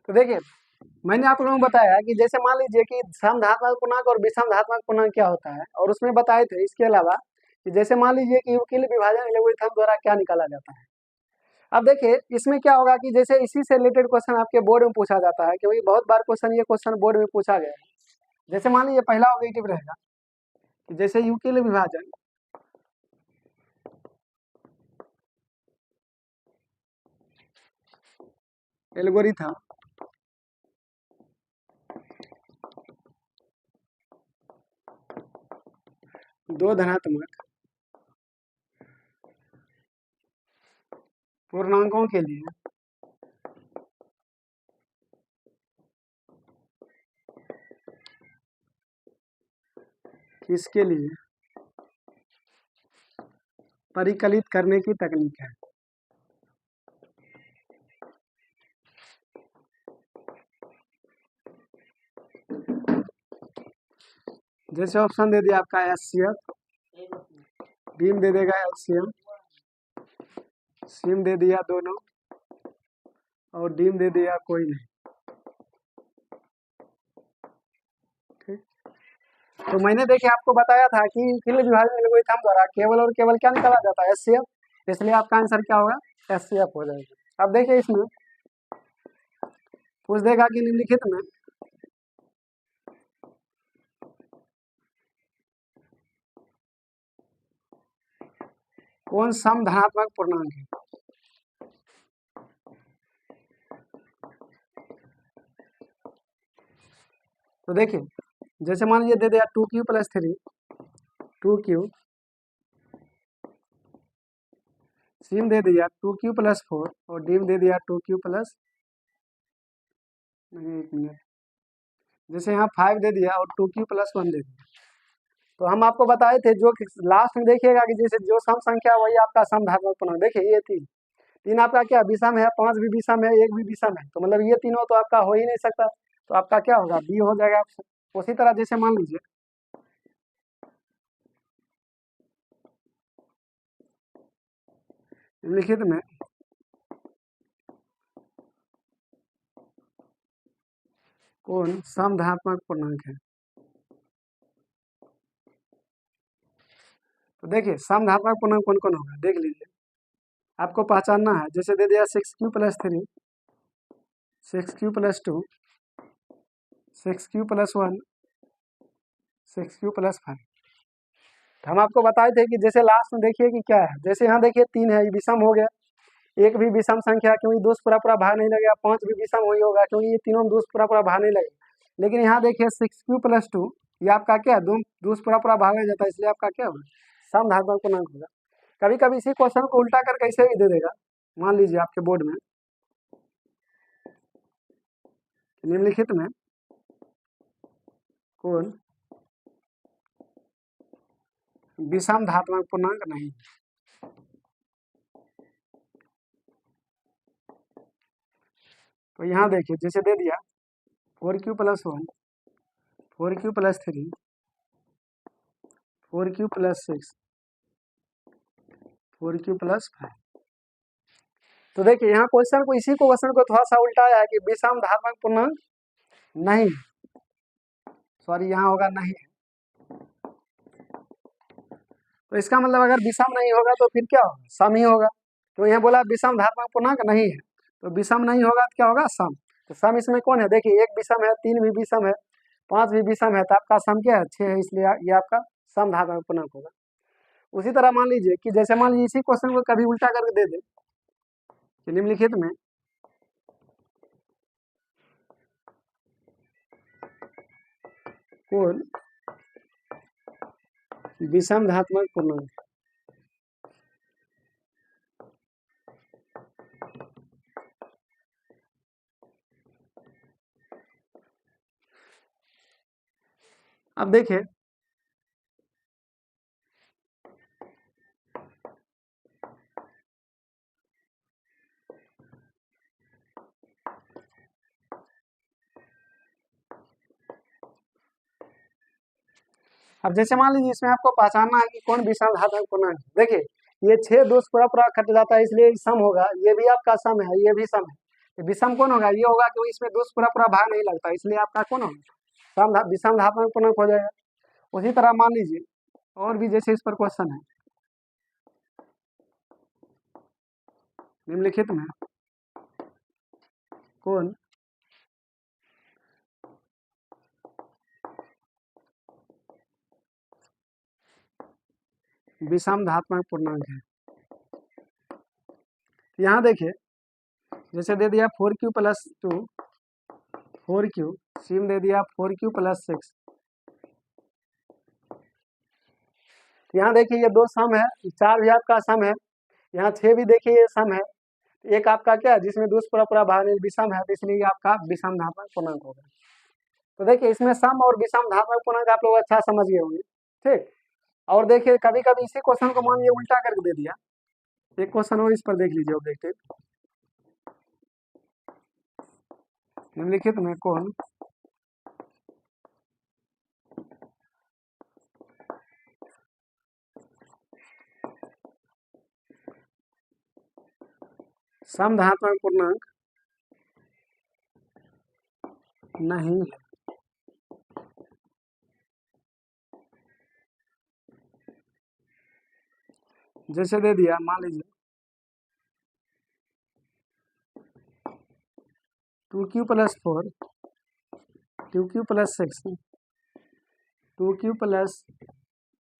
तो देखिए, मैंने आप लोगों को बताया कि जैसे मान लीजिए कि समधात्मक पूर्णांक और विषमधात्मक पूर्णांक क्या होता है, और उसमें बताए थे इसके अलावा कि जैसे मान लीजिए कि यूक्लिड विभाजन एल्गोरिथम द्वारा क्या निकाला जाता है। अब देखिए इसमें क्या होगा कि जैसे इसी से रिलेटेड क्वेश्चन आपके बोर्ड में पूछा जाता है, क्योंकि बहुत बार ये क्वेश्चन बोर्ड में पूछा गया है। जैसे मान लीजिए पहला ऑब्जेक्टिव रहेगा कि जैसे यूक्लिड विभाजन एल्गोरिथम दो धनात्मक पूर्णांकों के लिए इसके लिए परिकलित करने की तकनीक है। जैसे ऑप्शन दे दिया आपका एचसीएफ, बीम दे देगा एलसीएम, सिम दे दिया दोनों, और डीम दे दिया कोई नहीं। ठीक, तो मैंने देखिए आपको बताया था कि यूक्लिड विभाजन एल्गोरिथम द्वारा केवल और केवल क्या निकाला जाता है, एचसीएफ, इसलिए आपका आंसर क्या होगा, एचसीएफ हो जाएगा। अब देखिए इसमें पूछ देगा कि निम्नलिखित में कौन सम धनात्मक पूर्णांक है। तो देखिए जैसे मान लीजिए दे दिया 2q + 3, 2q, सिम दे दिया 2q + 4 और डीम दे दिया 2q + नहीं, एक मिनट, जैसे यहाँ 5 दे दिया और 2q + 1 दे दिया। तो हम आपको बताए थे जो लास्ट में देखिएगा कि जैसे जो सम संख्या वही आपका सम धात्मक पूर्णांक। देखिए ये तीन आपका क्या विषम है, 5 भी विषम है, 1 भी विषम है, तो मतलब ये तीनों तो आपका हो ही नहीं सकता, तो आपका क्या होगा, बी हो जाएगा ऑप्शन। उसी तरह जैसे मान लीजिए निम्नलिखित में कौन सम धनात्मक पूर्णांक है। तो देखिए सम धनात्मक पूर्णांक कौन कौन होगा, देख लीजिए, आपको पहचानना है। जैसे दे दिया 6q + 3, 6q + 2, 6q + 1, 6q + 5। तो हम आपको बताए थे कि जैसे लास्ट में देखिए कि क्या है, जैसे यहाँ देखिए 3 है, ये विषम हो गया, एक भी विषम संख्या क्योंकि दोष पूरा पूरा भाग नहीं लगेगा, 5 भी विषम वही होगा क्योंकि ये तीनों में दोष पूरा पूरा भाग नहीं लगेगा। लेकिन यहाँ देखिए 6q + 2, ये आपका क्या है, दोष पूरा पूरा भाग नहीं जाता, इसलिए आपका क्या होगा, सम धात्मक पूर्णांक होगा। कभी कभी इसी क्वेश्चन को उल्टा कर कैसे भी दे देगा, मान लीजिए आपके बोर्ड में निम्नलिखित में कौन विषम धात्मक पूर्णांक नहीं। तो यहाँ देखिए जैसे दे दिया 4q + 1, 4q + 3, 4q + 6, 4q + 5। तो देखिए यहाँ क्वेश्चन को इसी क्वेश्चन को थोड़ा सा उल्टाया है कि विषम धात्मक पूर्णांक नहीं, सॉरी यहाँ होगा नहीं। तो इसका मतलब अगर विषम नहीं होगा तो फिर क्या होगा, सम ही होगा। तो यहाँ बोला विषम धात्मक पूर्णांक नहीं है, तो विषम नहीं होगा तो क्या होगा, सम। तो सम इसमें कौन है, देखिए 1 विषम है, 3 भी विषम है, 5 भी विषम है, तो आपका सम क्या है, 6 है, इसलिए ये आपका सम धात्मक पूर्णांक होगा। उसी तरह मान लीजिए कि जैसे मान लीजिए इसी क्वेश्चन को कभी उल्टा करके दे दे कि निम्नलिखित में कौन विषम धात्मक पूर्णांक। अब देखिए अब जैसे मान लीजिए इसमें आपको पहचानना है कि कौन विषम धात्मक पूर्णांक है। देखिए ये 6 दोष पूरा पूरा कट जाता है, इसलिए सम होगा, ये भी आपका सम है, ये भी सम है, विषम कौन होगा, ये होगा क्योंकि इसमें दोष पूरा पूरा भाग नहीं लगता, इसलिए आपका कौन होगा, विषम धात्मक पूर्णांक हो जाएगा। उसी तरह मान लीजिए और भी जैसे इस पर क्वेश्चन है निम्नलिखित में कौन विषम धात्मक पूर्णांक है। यहाँ देखिए जैसे दे दिया 4q प्लस 2 4q, सी में दे दिया 4q प्लस 6। यहाँ देखिए ये दो सम है, 4 भी आपका सम है, यहाँ 6 भी देखिए ये सम है, एक आपका क्या है जिसमें दूसरा पूरा पूरा भाग विषम है, तो इसलिए आपका विषम धात्मक पूर्णांक होगा। तो देखिए इसमें सम और विषम धात्मक पूर्णांक आप लोग अच्छा समझ गए होंगे, ठीक। और देखिए कभी कभी इसी क्वेश्चन को मान लीजिए उल्टा करके दे दिया, एक क्वेश्चन और इस पर देख लीजिए ऑब्जेक्टिव, निम्नलिखित में कौन समधात्मक पूर्णांक नहीं है। जैसे दे दिया मान लीजिए 2q plus 4 2q plus 6 2q plus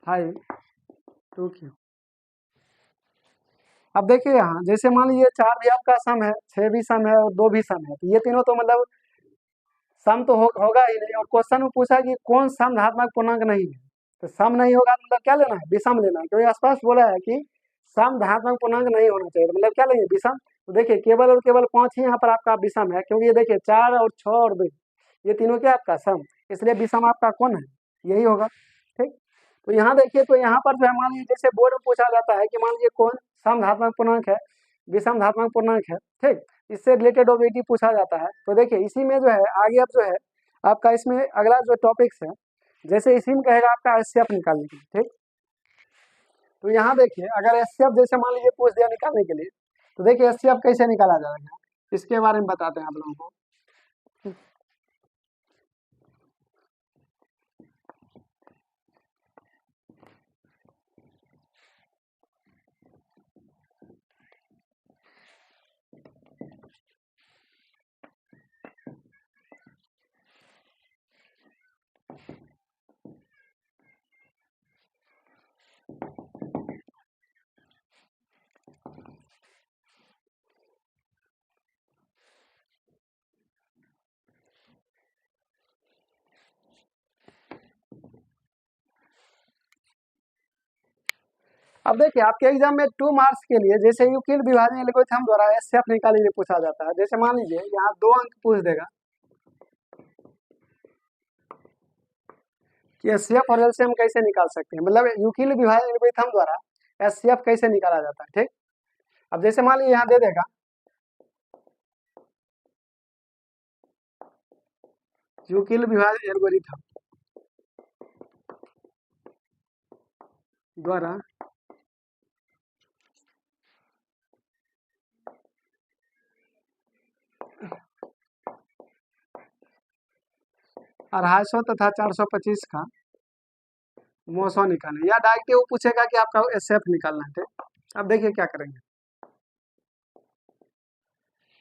5 2q। अब देखिए यहाँ जैसे मान लीजिए 4 भी आपका सम है, 6 भी सम है और 2 भी सम है, तो ये तीनों तो मतलब सम तो होगा ही नहीं। और क्वेश्चन में पूछा कि कौन सम धात्मक पूर्णांक नहीं है, तो सम नहीं होगा तो मतलब क्या लेना है, विषम लेना है, क्योंकि स्पष्ट बोला है कि सम धात्मक पूर्णांक नहीं होना चाहिए, तो मतलब क्या लेंगे, विषम। तो देखिए केवल और केवल 5 ही यहाँ पर आपका विषम है, क्योंकि ये देखिए 4 और 6 और 2 ये तीनों क्या आपका सम, इसलिए विषम आपका कौन है, यही होगा, ठीक। तो यहाँ देखिए, तो यहाँ पर जो है मान लीजिए जैसे बोर्ड में पूछा जाता है कि मान लीजिए कौन सम धात्मक पूर्णांक है, विषम धात्मक पूर्णांक है, ठीक, इससे रिलेटेड ऑब्जेक्टिव पूछा जाता है। तो देखिए इसी में जो है आगे अब जो है आपका इसमें अगला जो टॉपिक्स है, जैसे इसी में कहेगा आपका एचसीएफ निकालने के लिए, ठीक। तो यहाँ देखिए अगर एचसीएफ जैसे मान लीजिए पूछ दिया निकालने के लिए, तो देखिए एचसीएफ कैसे निकाला जाएगा इसके बारे में बताते हैं आप लोगों को। अब देखिए आपके एग्जाम में 2 मार्क्स के लिए जैसे यूक्लिड विभाजन एल्गोरिथम द्वारा एचसीएफ निकालने के लिए पूछा जाता है। जैसे मान लीजिए यहाँ 2 अंक पूछ देगा कि एचसीएफ और एलसीएम कैसे निकाल सकते हैं, मतलब यूक्लिड विभाजन एल्गोरिथम द्वारा एचसीएफ कैसे निकाला जाता है, ठीक। अब जैसे मान लीजिए यहाँ दे देगा यूक्लिड विभाजन एल्गोरिथम द्वारा अढ़ाई सौ तथा 425 का मौसम निकालना, या डायरेक्ट वो पूछेगा कि आपका एचसीएफ निकालना है, ठीक। अब देखिए क्या करेंगे,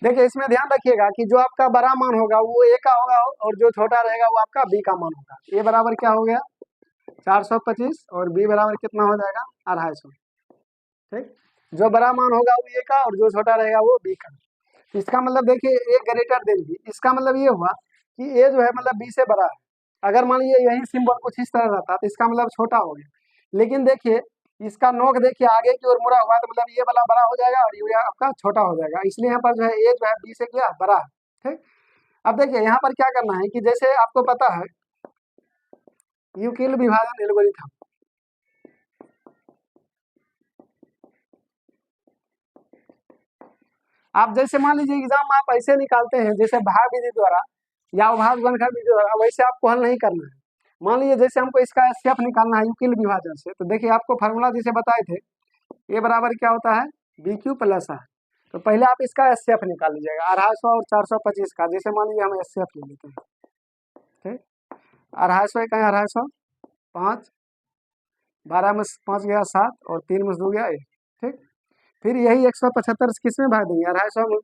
देखिए इसमें ध्यान रखिएगा कि जो आपका बड़ा मान होगा वो ए का होगा और जो छोटा रहेगा वो आपका बी का मान होगा। ए बराबर क्या हो गया 425 और बी बराबर कितना हो जाएगा 250, ठीक। जो बड़ा मान होगा वो ए का और जो छोटा रहेगा वो बी का। इसका मतलब देखिए ए ग्रेटर देन बी, इसका मतलब ये हुआ कि ए जो है मतलब बी से बड़ा है। अगर मान लीजिए यही सिंबल कुछ इस तरह रहता तो इसका मतलब छोटा हो गया, लेकिन देखिए इसका नोक देखिए आगे की ओर मुड़ा हुआ है, तो मतलब ये वाला बड़ा हो जाएगा और ये आपका छोटा हो जाएगा, इसलिए यहाँ पर जो है ए जो है बी से क्या बड़ा है, ठीक। अब देखिए यहाँ पर क्या करना है कि जैसे आपको पता है यूक्लिड विभाजन एल्गोरिथम, आप जैसे मान लीजिए एग्जाम आप ऐसे निकालते हैं जैसे भाग विधि द्वारा या अभाज्य गुणनखंड विधि द्वारा, वैसे आपको हल नहीं करना है। मान लीजिए जैसे हमको इसका एचसीएफ निकालना है यूक्लिड विभाजन से, तो देखिए आपको फार्मूला जैसे बताए थे ए बराबर क्या होता है बी क्यू प्लस आर, तो पहले आप इसका एचसीएफ निकाल लीजिएगा 250 और 425 का। जैसे मान लीजिए हम एचसीएफ ले लेते हैं, ठीक। 250 कहीं 250, 5, 12 में 5 गया 7 और 3 में 2 गया 1, ठीक। फिर यही 175 किस में भाग देंगे, 250 में।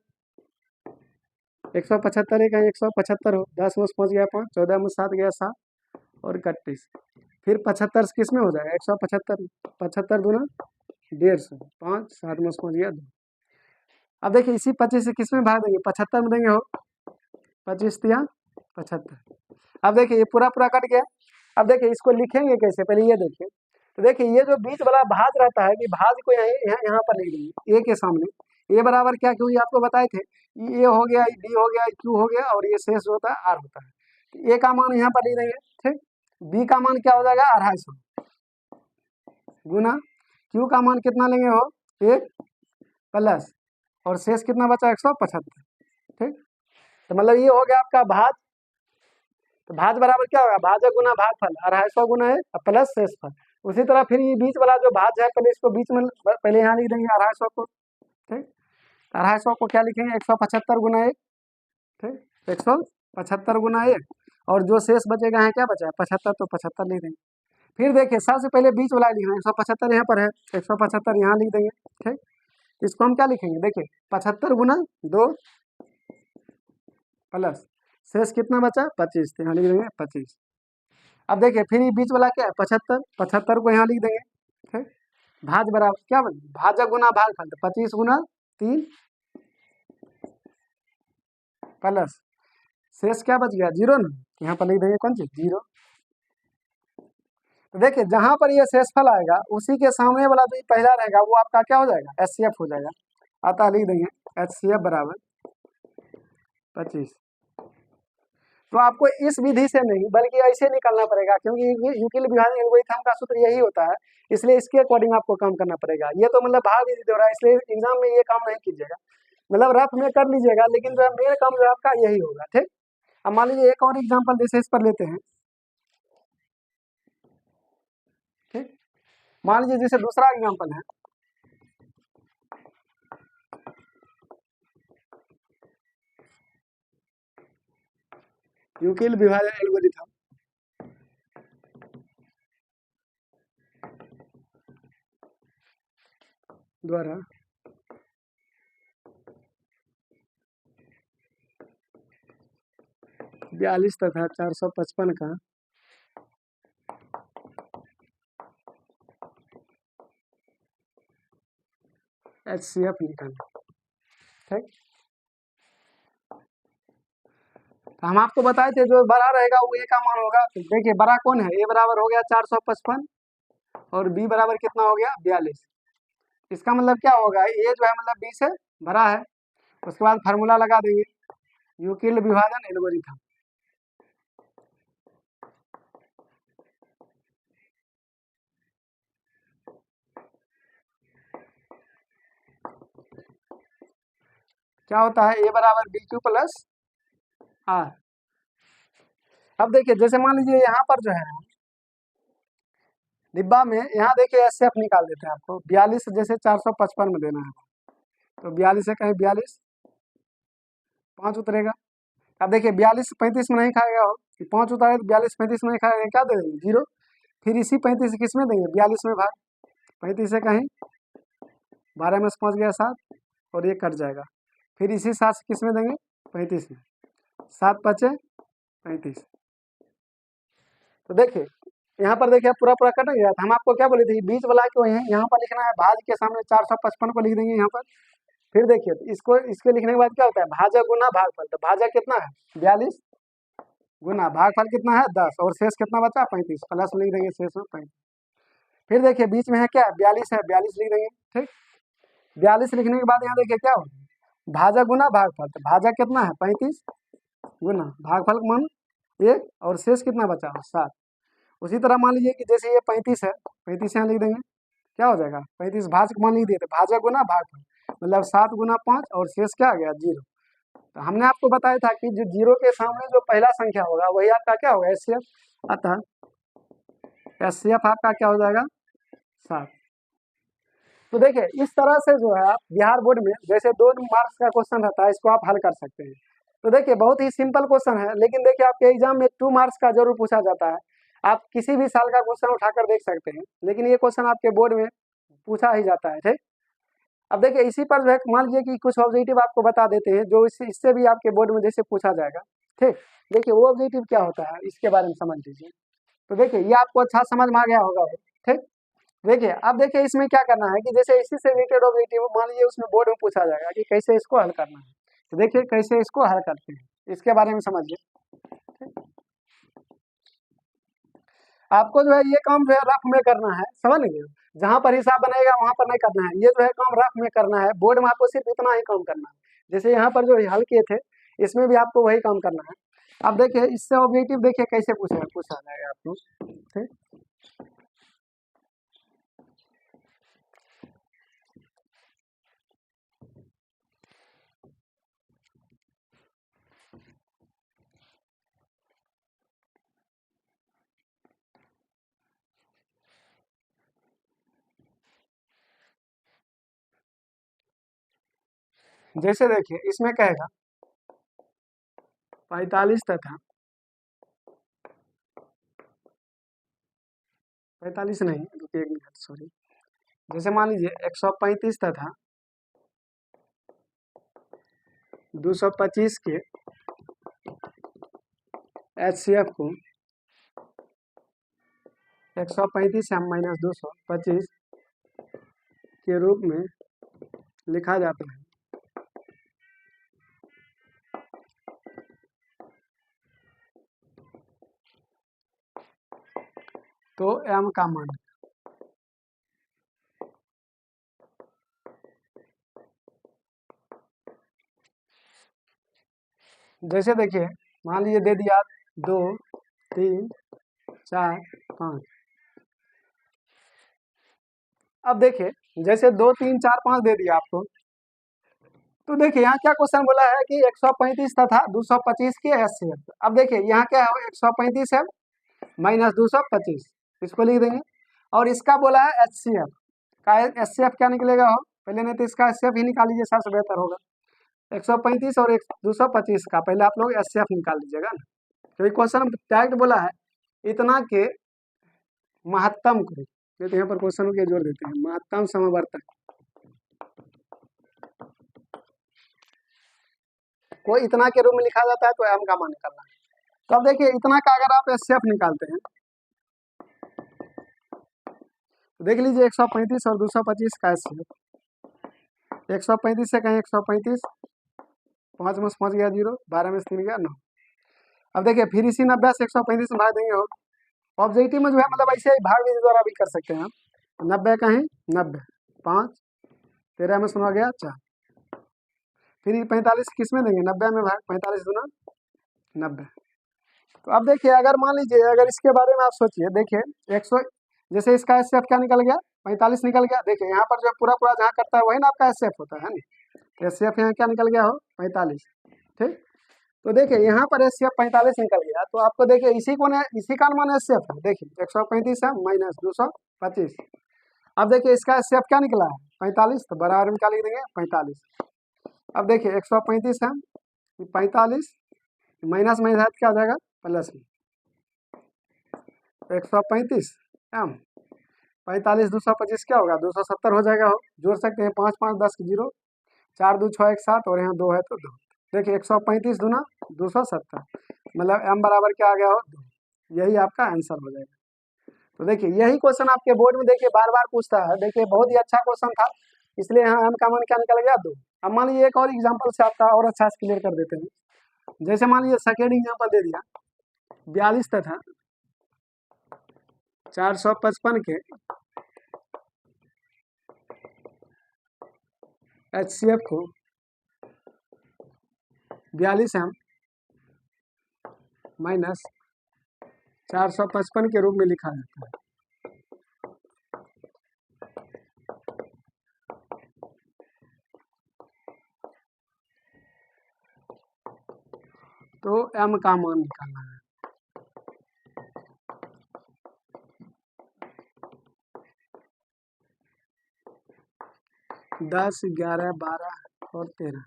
175 है कहीं 175 हो, 10 में 5 गया 5, 14 में 7 गया 7 और 31। फिर 75 किस में हो जाएगा, 175, 75 दूना 150, 5, 7 में 5 गया 2। अब देखिए इसी 25 से किस में भाग देंगे, 75 में देंगे हो, 25 तिया 75। अब देखिए ये पूरा पूरा कट गया। अब देखिए इसको लिखेंगे कैसे, पहले ये देखिए। तो देखिए ये जो बीच वाला भाज रहता है कि भाज को यहाँ पर लिख देंगे, ए के सामने। ए बराबर क्या, क्योंकि आपको बताए थे ए हो गया, डी हो गया, क्यू हो गया और ये शेष होता है आर होता है। तो ए का मान यहाँ पर लिख देंगे, ठीक। बी का मान क्या हो जाएगा 250 गुना क्यू का मान कितना लेंगे हो 1 प्लस और शेष कितना बचा 175, ठीक। तो मतलब ये हो गया आपका भाज। तो भाज बराबर क्या होगा, भाजक गुना भागफल, 250 गुना 1 प्लस शेषफल। उसी तरह फिर ये बीच वाला जो भाज है, पहले इसको बीच में पहले यहाँ लिख देंगे 250 को, ठीक। 250 को क्या लिखेंगे 175 गुना 1, ठीक। 175 गुना 1 और जो शेष बचेगा है क्या बचा है 75, तो 75 लिख देंगे। फिर देखिए सबसे पहले बीच वाला लिखना है, 175 यहाँ पर है, 175 यहाँ लिख देंगे, ठीक। इसको हम क्या लिखेंगे, देखिए 75 गुना 2 प्लस शेष कितना बचा 25, तो यहाँ लिख देंगे 25। अब देखिए फिर ये बीच वाला क्या है 75, 75 को यहाँ लिख देंगे, ठीक। भाज बराबर क्या बने, भाजक गुना भागफल, 25 गुना 3 प्लस शेष क्या बच गया 0 ना, यहाँ पर लिख देंगे कौन सी 0। तो देखिए जहां पर ये शेषफल आएगा उसी के सामने वाला जो पहला रहेगा वो आपका क्या हो जाएगा एचसीएफ हो जाएगा। अतः लिख देंगे एचसीएफ बराबर 25। तो आपको इस विधि से नहीं बल्कि ऐसे निकालना पड़ेगा, क्योंकि यूक्लिड विभाजन एल्गोरिथम का सूत्र यही होता है, इसलिए इसके अकॉर्डिंग आपको काम करना पड़ेगा। ये तो मतलब भाग विधि हो रहा है, इसलिए एग्जाम में ये काम नहीं कीजिएगा, मतलब रफ में कर लीजिएगा, लेकिन जो है मेन काम जो आपका यही होगा, ठीक। अब मान लीजिए एक और एग्जाम्पल जैसे इस पर लेते हैं, ठीक। मान लीजिए जैसे दूसरा एग्जाम्पल है, यूक्लिड विभाजन एल्गोरिथम द्वारा बयालीस तथा 455 का एचसीएफ निकालना, ठीक। तो हम आपको बताए थे जो बड़ा रहेगा वो ए का मान होगा। तो देखिए बड़ा कौन है, ए बराबर हो गया 455 और बी बराबर कितना हो गया 42। इसका मतलब क्या होगा, ए जो है मतलब बी से बड़ा है। उसके बाद फार्मूला लगा देंगे यूक्लिड विभाजन एल्गोरिथम, क्या होता है ए बराबर बी क्यू प्लस आर। अब देखिए जैसे मान लीजिए यहाँ पर जो है डिब्बा में, यहाँ देखिए एचसीएफ निकाल देते हैं आपको। 42 जैसे 455 में देना है, तो 42 है कहीं 42 5 उतरेगा। अब देखिए 42 35 में नहीं खाएगा हो कि 5 उतारे तो 42 35 में नहीं खाएगा, क्या दे देंगे 0। फिर इसी 35 किस में देंगे 42 में भाग, 35 है कहीं 12 में से 5 गया 7 और ये कट जाएगा। फिर इसी 7 किस में देंगे 35 में, 7 बचे 35। तो देखिए यहाँ पर देखिए पूरा पूरा कट गया। हम आपको क्या बोले थे बीच वाला को यहाँ पर लिखना है, भाज के सामने 455 को लिख देंगे यहाँ पर। फिर देखिए तो इसको इसके लिखने के बाद क्या होता है भाजक गुना भागफल। तो भाजक कितना है 42 गुना भागफल कितना है 10 और शेष कितना बचा 35, प्लस लिख देंगे शेष में 35। फिर देखिए बीच में है क्या 42 है, 42 लिख देंगे, ठीक। 42 लिखने के बाद यहाँ देखिए क्या होगा भाजक गुना भागफल। तो भाजक कितना है 35 गुना भागफल का मान 1 और शेष कितना बचा 7। उसी तरह मान लीजिए कि जैसे ये 35 है, 35 यहाँ लिख देंगे, क्या हो जाएगा 35 भाज का मान लिख दिए थे भाजक गुना भागफल, मतलब 7 गुना 5 और शेष क्या आ गया 0। तो हमने आपको बताया था कि जो 0 के सामने जो पहला संख्या होगा वही आपका क्या होगा एचसीएफ। अतः एचसीएफ आपका क्या हो जाएगा 7। तो देखिए इस तरह से जो है आप बिहार बोर्ड में जैसे 2 मार्क्स का क्वेश्चन रहता है इसको आप हल कर सकते हैं। तो देखिए बहुत ही सिंपल क्वेश्चन है, लेकिन देखिए आपके एग्जाम में 2 मार्क्स का जरूर पूछा जाता है। आप किसी भी साल का क्वेश्चन उठाकर देख सकते हैं, लेकिन ये क्वेश्चन आपके बोर्ड में पूछा ही जाता है। ठीक, अब देखिए इसी पर जो है मान लीजिए कि कुछ ऑब्जेक्टिव आपको बता देते हैं जो इससे भी आपके बोर्ड में जैसे पूछा जाएगा। ठीक, देखिए वो ऑब्जेक्टिव क्या होता है इसके बारे में समझ लीजिए। तो देखिए ये आपको अच्छा समझ में आ गया होगा। ठीक, देखिए अब देखिए इसमें क्या करना है कि जैसे इसी से रिलेटेड ऑब्जेक्टिव मान लीजिए उसमें बोर्ड में पूछा जाएगा कि कैसे इसको हल करना है। तो देखिए कैसे इसको हल करते हैं इसके बारे में समझिए। आपको जो है ये काम जो है रफ में करना है, समझ लीजिए। जहां पर हिसाब बनेगा वहां पर नहीं करना है, ये जो है काम रफ में करना है। बोर्ड में आपको सिर्फ इतना ही काम करना है। जैसे यहाँ पर जो हल किए थे इसमें भी आपको वही काम करना है। अब देखिए इससे ऑब्जेक्टिव देखिए कैसे पूछा जाएगा आपको। ठीक, जैसे देखिए इसमें कहेगा 45 तथा 45 नहीं, रुकिए एक मिनट, सॉरी। जैसे मान लीजिए 135 तथा 225 के HCF को 135 से माइनस 225 के रूप में लिखा जाता है। तो m का मान, जैसे देखिए मान लीजिए दे दिया 2 3 4 5। अब देखिए जैसे 2 3 4 5 दे दिया आपको, तो देखिए यहाँ क्या क्वेश्चन बोला है कि 135 तथा 225 की HCF। अब देखिए यहाँ क्या है 135 है माइनस 225, इसको लिख देंगे। और इसका बोला है HCF का, HCF क्या निकलेगा हो पहले, नहीं तो इसका HCF ही निकाल लीजिए, सबसे बेहतर होगा। 135 और 225 का पहले आप लोग HCF निकाल लीजिएगा ना, क्योंकि क्वेश्चन डायरेक्ट बोला है इतना के महत्तम को, ये तो यहाँ पर क्वेश्चन के जोड़ देते हैं महत्तम समवर्तक को इतना के रूप में लिखा जाता है, तो m का मान निकालना है। तो अब देखिए इतना का अगर आप HCF निकालते हैं तो देख लीजिए 135 और 225 का HCF। 135 से कहीं 135, 5 में 5 गया 0, 12 में 3 गया 9। अब देखिए फिर इसी 90 से 135 में भाग देंगे हो। ऑब्जेक्टिव में जो है मतलब ऐसे ही भाग विधि द्वारा भी कर सकते हैं हम। 90 कहीं 90, 5, 13 में सुना गया 4, फिर 45 किस में देंगे 90 में भाग, 45 गुना 90। तो अब देखिए अगर मान लीजिए अगर इसके बारे में आप सोचिए, देखिए 100 जैसे इसका HCF क्या निकल गया 45 निकल गया। देखिए यहाँ पर जो पूरा पूरा जहाँ करता है वही ना आपका HCF होता है ना। HCF यहाँ क्या निकल गया हो 45। ठीक, तो देखिए यहाँ पर HCF 45 निकल गया, तो आपको देखिए इसी का मान HCF है। देखिए 135 है माइनस 225। अब देखिए इसका HCF क्या निकला है 45, तो बराबर में क्या लिख देंगे 45। अब देखिए 135 है 45 माइनस में इधर क्या हो जाएगा प्लस में, 135 m 45 225 क्या होगा 270 हो जाएगा हो। जोड़ सकते हैं 5 5 10 0, 4 2 6 1 7 और यहाँ 2 है तो 2। देखिए 135 दूना 270, मतलब m बराबर क्या आ गया हो 2। यही आपका आंसर हो जाएगा। तो देखिए यही क्वेश्चन आपके बोर्ड में देखिए बार बार पूछता है। देखिए बहुत ही अच्छा क्वेश्चन था, इसलिए यहाँ m का मान क्या निकल गया 2। अब मान लीजिए एक और एग्जाम्पल से आपका और अच्छा से क्लियर कर देते हैं। जैसे मान लीजिए सेकेंड एग्जाम्पल दे दिया 42 तथा 455 के HCF को 42 m माइनस 455 के रूप में लिखा जाता है। तो m का मान निकालना है। 10, 11, 12 और 13।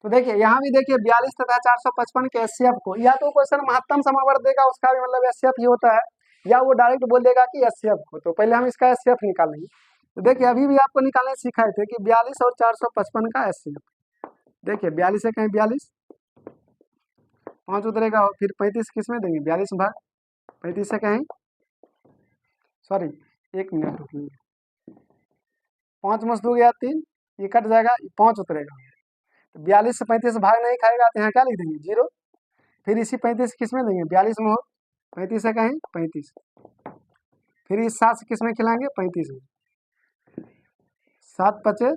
तो देखिए यहाँ भी देखिए 42 तथा 455 के एचसीएफ को या तो क्वेश्चन महत्तम समावर्त देगा, उसका भी मतलब एचसीएफ ही होता है, या वो डायरेक्ट बोल देगा कि एचसीएफ को। तो पहले हम इसका एचसीएफ निकालेंगे। तो देखिए अभी भी आपको निकालने सिखाए थे कि 42 और 455 का एचसीएफ। देखिए 42 से कहीं 42, 5 उतरेगा और फिर 35 किस में देंगे, 42 भाग 35 से कहीं, सॉरी 1 मिनट रुकिए, 5 मस 2 गया 3, ये कट जाएगा, 5 उतरेगा। तो 42 से 35 भाग नहीं खाएगा तो यहाँ क्या लिख देंगे, 0। फिर इसी 35 किस में देंगे, 42 में हो, 35 से कहीं 35, फिर इस 7 से किस में खिलाएंगे, 35 में, 7 पचे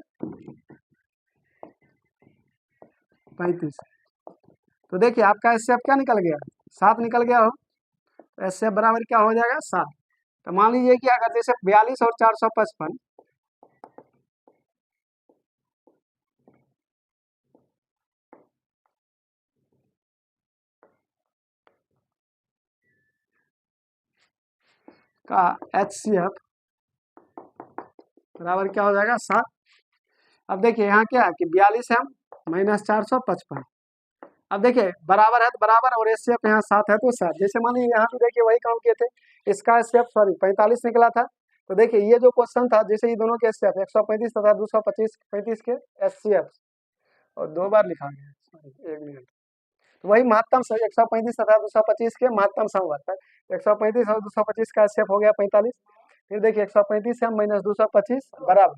35। तो देखिए आपका एचसीएफ क्या निकल गया, 7 निकल गया हो। एचसीएफ बराबर क्या हो जाएगा, 7। तो मान लीजिए कि अगर जैसे 42 और 455 का एचसीएफ बराबर क्या हो जाएगा, 7। अब देखिए यहाँ क्या है कि 42 है माइनस 455। अब देखिए बराबर है तो बराबर, और एचसीएफ यहाँ 7 है तो 7। जैसे मान लीजिए यहाँ पे देखिए वही काम किए थे, इसका एचसीएफ सॉरी 45 निकला था। तो देखिए ये जो क्वेश्चन था, जैसे ये दोनों के एचसीएफ 135 तथा 225 35 के एचसीएफ, और 2 बार लिखा गया, सॉरी 1 मिनट। तो वही महत्तम से 135 तथा 225 के महत्तम समवर्तक, 135 और 225 का एचसीएफ हो गया 45। फिर देखिए 135 है माइनस 225 बराबर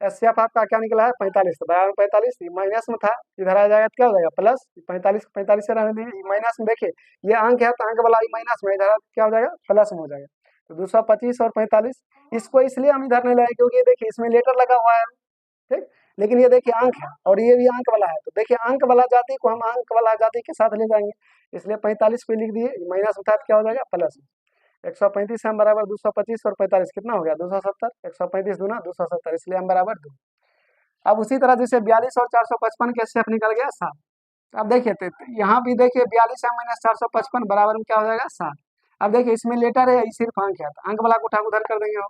एचसीएफ आपका क्या निकला है, 45। तो बराबर 45, माइनस में था, इधर आ जाएगा तो क्या हो जाएगा, प्लस 45, 45 से रहने देंगे, माइनस में देखिए ये अंक है तो अंक वाला ही माइनस में, इधर क्या हो जाएगा, प्लस में हो जाएगा। तो 225 और 45, इसको इसलिए हम इधर नहीं लाए क्योंकि देखिए इसमें लेटर लगा हुआ है, ठीक। लेकिन ये देखिए अंक है और ये भी अंक वाला है, तो देखिए अंक वाला जाति को हम अंक वाला जाति के साथ ले जाएंगे, इसलिए 45 पे लिख दिए, माइनस में था तो क्या हो जाएगा, प्लस में। 135 हम बराबर 225 और 45 कितना हो गया, 270। 135 दूना 270, इसलिए हम बराबर 2। अब उसी तरह जैसे 42 और 455 के एचसीएफ निकल गया 7। अब देखिए तो यहाँ भी देखिए 42 है माइनस 455 बराबर में क्या हो जाएगा, 7। अब देखिए इसमें लेटर है, सिर्फ अंक है, तो अंक वाला को उठा के उधर कर देंगे हो।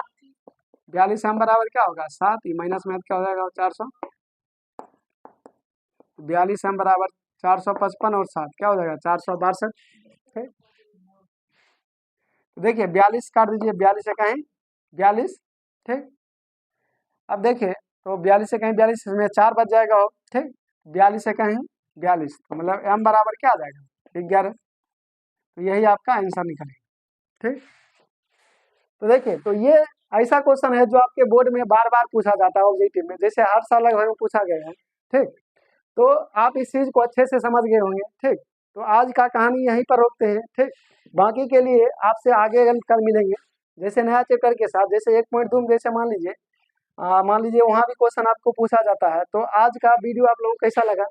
42 हम बराबर क्या होगा, 7, माइनस में क्या हो जाएगा, 400। 42 हम बराबर 455 और 7 क्या हो जाएगा, 462। ठीक, तो देखिए 42 काट दीजिए, 42 से कहीं 42, ठीक। अब देखिए तो 42 से कहीं 42, इसमें 4 बच जाएगा हो, ठीक। 42 से कहीं 42, तो मतलब m बराबर क्या आ जाएगा, 11। तो यही आपका आंसर निकलेगा, ठीक। तो देखिए तो ये ऐसा क्वेश्चन है जो आपके बोर्ड में बार बार पूछा जाता है ऑब्जेक्टिव में, जैसे हर साल लगभग पूछा गया है, ठीक। तो आप इस चीज को अच्छे से समझ गए होंगे, ठीक। तो आज का कहानी यहीं पर रोकते हैं, ठीक। बाकी के लिए आपसे आगे कल मिलेंगे, जैसे नया चैप्टर के साथ, जैसे 1.2 में जैसे मान लीजिए वहाँ भी क्वेश्चन आपको पूछा जाता है। तो आज का वीडियो आप लोगों को कैसा लगा,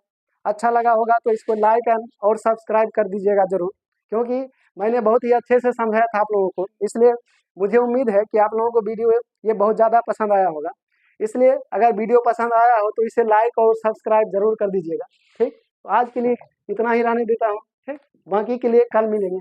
अच्छा लगा होगा तो इसको लाइक एंड और सब्सक्राइब कर दीजिएगा जरूर, क्योंकि मैंने बहुत ही अच्छे से समझाया था आप लोगों को, इसलिए मुझे उम्मीद है कि आप लोगों को वीडियो ये बहुत ज़्यादा पसंद आया होगा। इसलिए अगर वीडियो पसंद आया हो तो इसे लाइक और सब्सक्राइब जरूर कर दीजिएगा, ठीक। तो आज के लिए इतना ही रहने देता हूँ, ठीक। बाकी के लिए कल मिलेंगे।